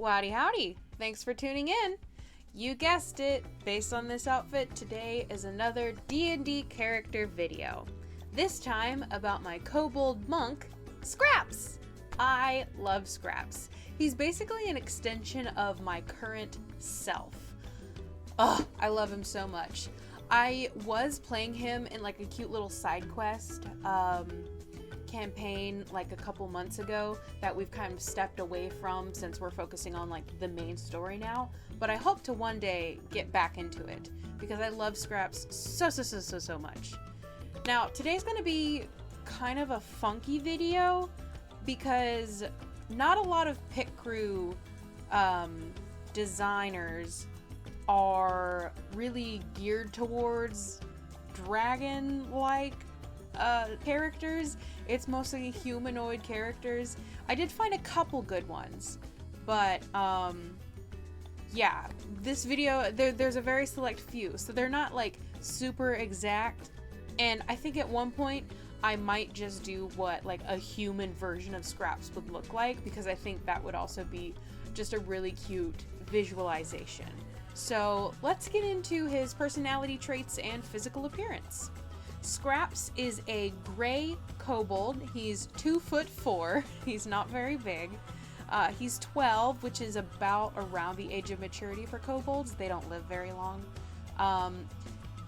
Howdy howdy! Thanks for tuning in! You guessed it, based on this outfit, today is another D&D character video. This time about my kobold monk, Scraps! I love Scraps. He's basically an extension of my current self. Ugh, I love him so much. I was playing him in like a cute little side quest campaign like a couple months ago that we've kind of stepped away from since we're focusing on like the main story now, but I hope to one day get back into it because I love Scraps so much. Now today's gonna be kind of a funky video because not a lot of pit crew designers are really geared towards dragon-like characters. It's mostly humanoid characters. I did find a couple good ones, but yeah, this video, there's a very select few, so they're not like super exact, and I think at one point I might just do what like a human version of Scraps would look like, because I think that would also be just a really cute visualization. So let's get into his personality traits and physical appearance. Scraps is a gray kobold. He's 2'4". He's not very big. He's 12, which is about around the age of maturity for kobolds. They don't live very long.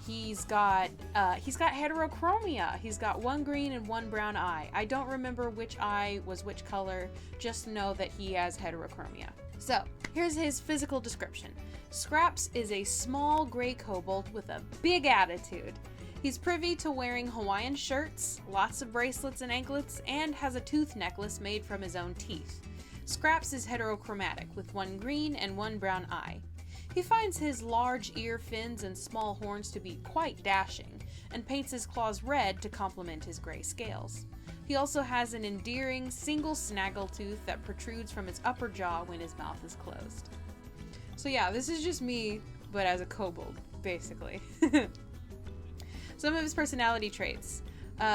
He's got heterochromia. He's got one green and one brown eye. I don't remember which eye was which color. Just know that he has heterochromia. So here's his physical description. Scraps is a small gray kobold with a big attitude. He's privy to wearing Hawaiian shirts, lots of bracelets and anklets, and has a tooth necklace made from his own teeth. Scraps is heterochromatic, with one green and one brown eye. He finds his large ear fins and small horns to be quite dashing, and paints his claws red to complement his gray scales. He also has an endearing single snaggletooth that protrudes from his upper jaw when his mouth is closed. So yeah, this is just me, but as a kobold, basically. Some of his personality traits.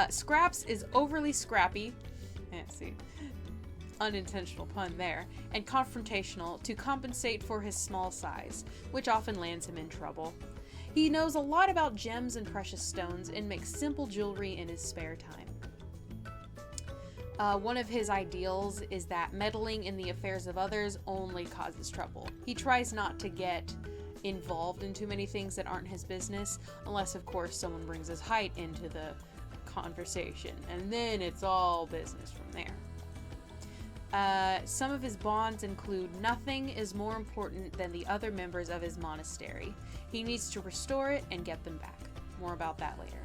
Scraps is overly scrappy, see, unintentional pun there, and confrontational to compensate for his small size, which often lands him in trouble. He knows a lot about gems and precious stones and makes simple jewelry in his spare time. One of his ideals is that meddling in the affairs of others only causes trouble. He tries not to get involved in too many things that aren't his business, unless of course someone brings his height into the conversation, and then it's all business from there. Some of his bonds include nothing is more important than the other members of his monastery. He needs to restore it and get them back. More about that later.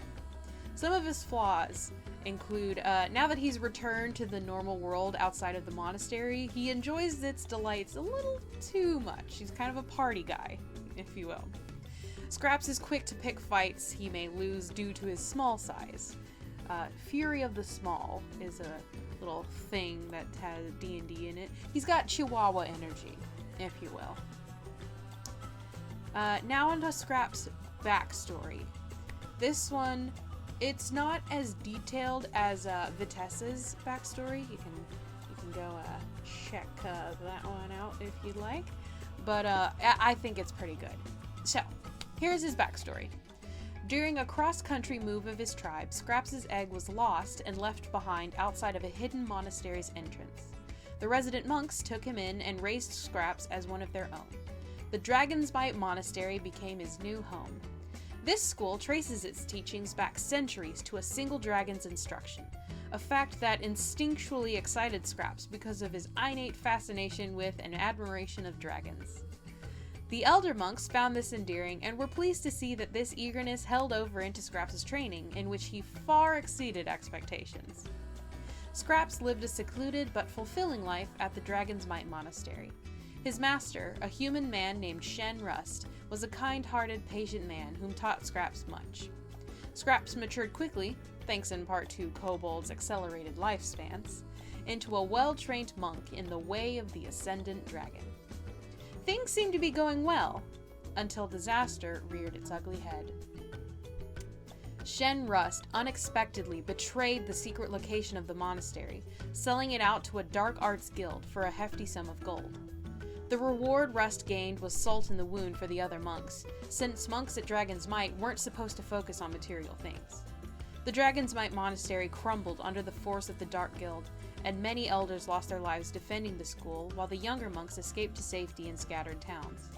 Some of his flaws include, now that he's returned to the normal world outside of the monastery, he enjoys its delights a little too much. He's kind of a party guy, if you will. Scraps is quick to pick fights he may lose due to his small size. Fury of the Small is a little thing that has D&D in it. He's got Chihuahua energy, if you will. Now onto Scraps' backstory. This one, it's not as detailed as Vitessa's backstory. You can go check that one out if you'd like. But I think it's pretty good. So, here's his backstory. During a cross-country move of his tribe, Scraps' egg was lost and left behind outside of a hidden monastery's entrance. The resident monks took him in and raised Scraps as one of their own. The Dragon's Bite Monastery became his new home. This school traces its teachings back centuries to a single dragon's instruction, a fact that instinctually excited Scraps because of his innate fascination with and admiration of dragons. The elder monks found this endearing and were pleased to see that this eagerness held over into Scraps' training, in which he far exceeded expectations. Scraps lived a secluded but fulfilling life at the Dragon's Might Monastery. His master, a human man named Shen Rust, was a kind-hearted, patient man whom taught Scraps much. Scraps matured quickly, thanks in part to kobolds' accelerated lifespans, into a well-trained monk in the way of the Ascendant Dragon. Things seemed to be going well, until disaster reared its ugly head. Shen Rust unexpectedly betrayed the secret location of the monastery, selling it out to a dark arts guild for a hefty sum of gold. The reward Rust gained was salt in the wound for the other monks, since monks at Dragon's Might weren't supposed to focus on material things. The Dragon's Might monastery crumbled under the force of the Dark Guild, and many elders lost their lives defending the school, while the younger monks escaped to safety in scattered towns.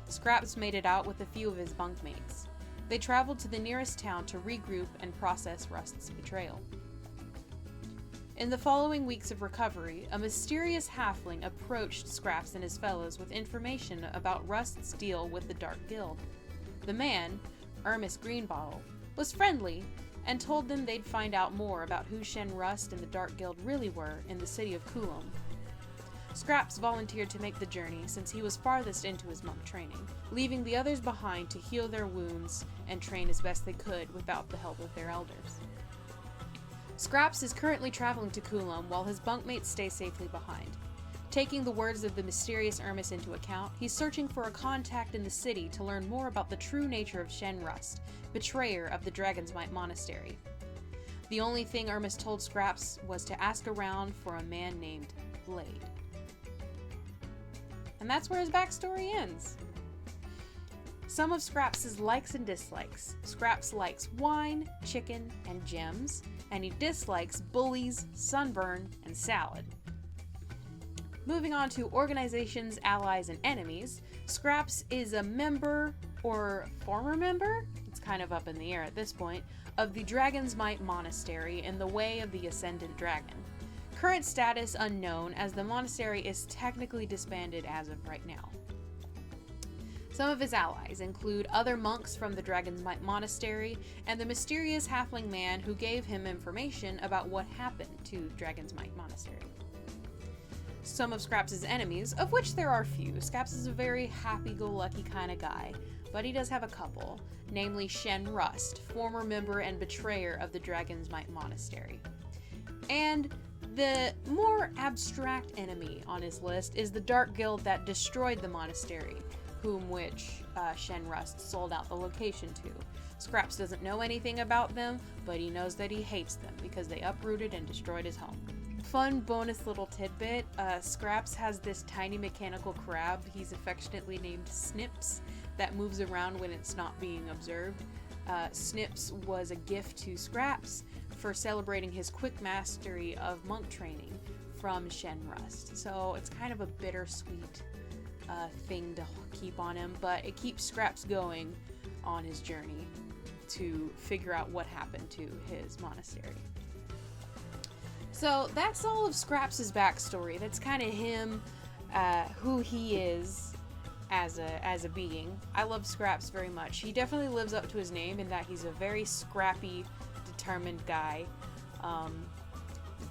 Scraps made it out with a few of his bunkmates. They traveled to the nearest town to regroup and process Rust's betrayal. In the following weeks of recovery, a mysterious halfling approached Scraps and his fellows with information about Rust's deal with the Dark Guild. The man, Ermis Greenbottle, was friendly and told them they'd find out more about who Shen Rust and the Dark Guild really were in the city of Coulomb. Scraps volunteered to make the journey since he was farthest into his monk training, leaving the others behind to heal their wounds and train as best they could without the help of their elders. Scraps is currently traveling to Coulomb while his bunkmates stay safely behind. Taking the words of the mysterious Ermis into account, he's searching for a contact in the city to learn more about the true nature of Shen Rust, betrayer of the Dragon's Might Monastery. The only thing Ermis told Scraps was to ask around for a man named Blade. And that's where his backstory ends. Some of Scraps' likes and dislikes. Scraps likes wine, chicken, and gems, and he dislikes bullies, sunburn, and salad. Moving on to organizations, allies, and enemies, Scraps is a member, or former member, it's kind of up in the air at this point, of the Dragon's Might Monastery in the Way of the Ascendant Dragon. Current status unknown, as the monastery is technically disbanded as of right now. Some of his allies include other monks from the Dragon's Might Monastery and the mysterious halfling man who gave him information about what happened to Dragon's Might Monastery. Some of Scraps' enemies, of which there are few. Scraps is a very happy-go-lucky kind of guy, but he does have a couple, namely Shen Rust, former member and betrayer of the Dragon's Might Monastery. And the more abstract enemy on his list is the Dark Guild that destroyed the monastery, which Shen Rust sold out the location to. Scraps doesn't know anything about them, but he knows that he hates them because they uprooted and destroyed his home. Fun bonus little tidbit, Scraps has this tiny mechanical crab he's affectionately named Snips that moves around when it's not being observed. Snips was a gift to Scraps for celebrating his quick mastery of monk training from Shen Rust. So it's kind of a bittersweet thing to keep on him, but it keeps Scraps going on his journey to figure out what happened to his monastery. So that's all of Scraps' backstory. That's kind of him, who he is as a being. I love Scraps very much. He definitely lives up to his name in that he's a very scrappy, determined guy.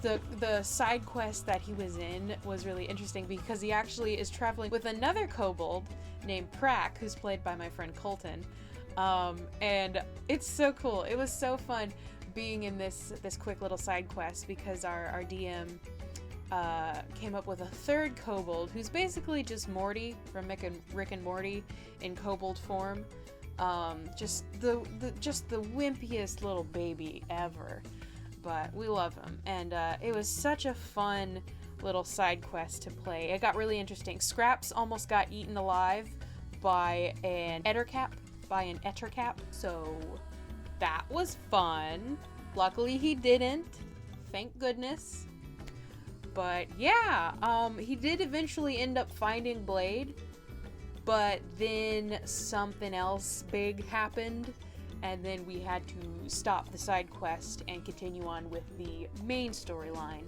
The side quest that he was in was really interesting because he actually is traveling with another kobold named Prak, who's played by my friend Colton. And it's so cool. It was so fun being in this quick little side quest because our DM came up with a third kobold who's basically just Morty from Rick and Morty in kobold form. Just the wimpiest little baby ever. But we love him, and it was such a fun little side quest to play. It got really interesting. Scraps almost got eaten alive by an ettercap, so that was fun. Luckily he didn't, thank goodness. But yeah, he did eventually end up finding Blade, but then something else big happened. And then we had to stop the side quest and continue on with the main storyline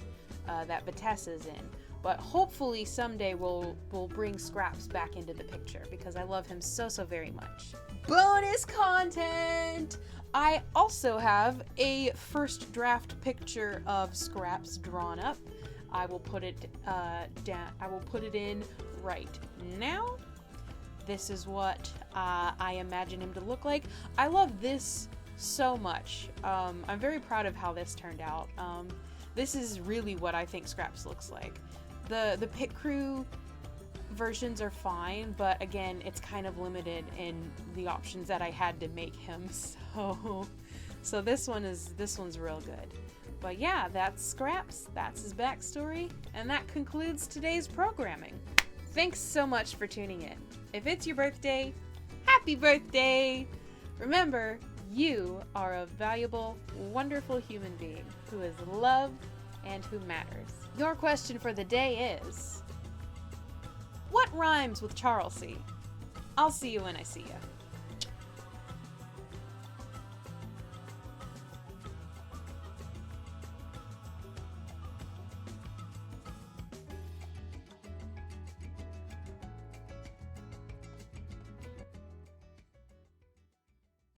that Vitessa's in. But hopefully someday we'll bring Scraps back into the picture because I love him so very much. Bonus content! I also have a first draft picture of Scraps drawn up. I will put it down. I will put it in right now. This is what I imagine him to look like. I love this so much. I'm very proud of how this turned out. This is really what I think Scraps looks like. The pit crew versions are fine, but again, it's kind of limited in the options that I had to make him. So this one's real good. But yeah, that's Scraps. That's his backstory, and that concludes today's programming. Thanks so much for tuning in. If it's your birthday, happy birthday! Remember, you are a valuable, wonderful human being who is loved and who matters. Your question for the day is, what rhymes with Charlesy? I'll see you when I see you.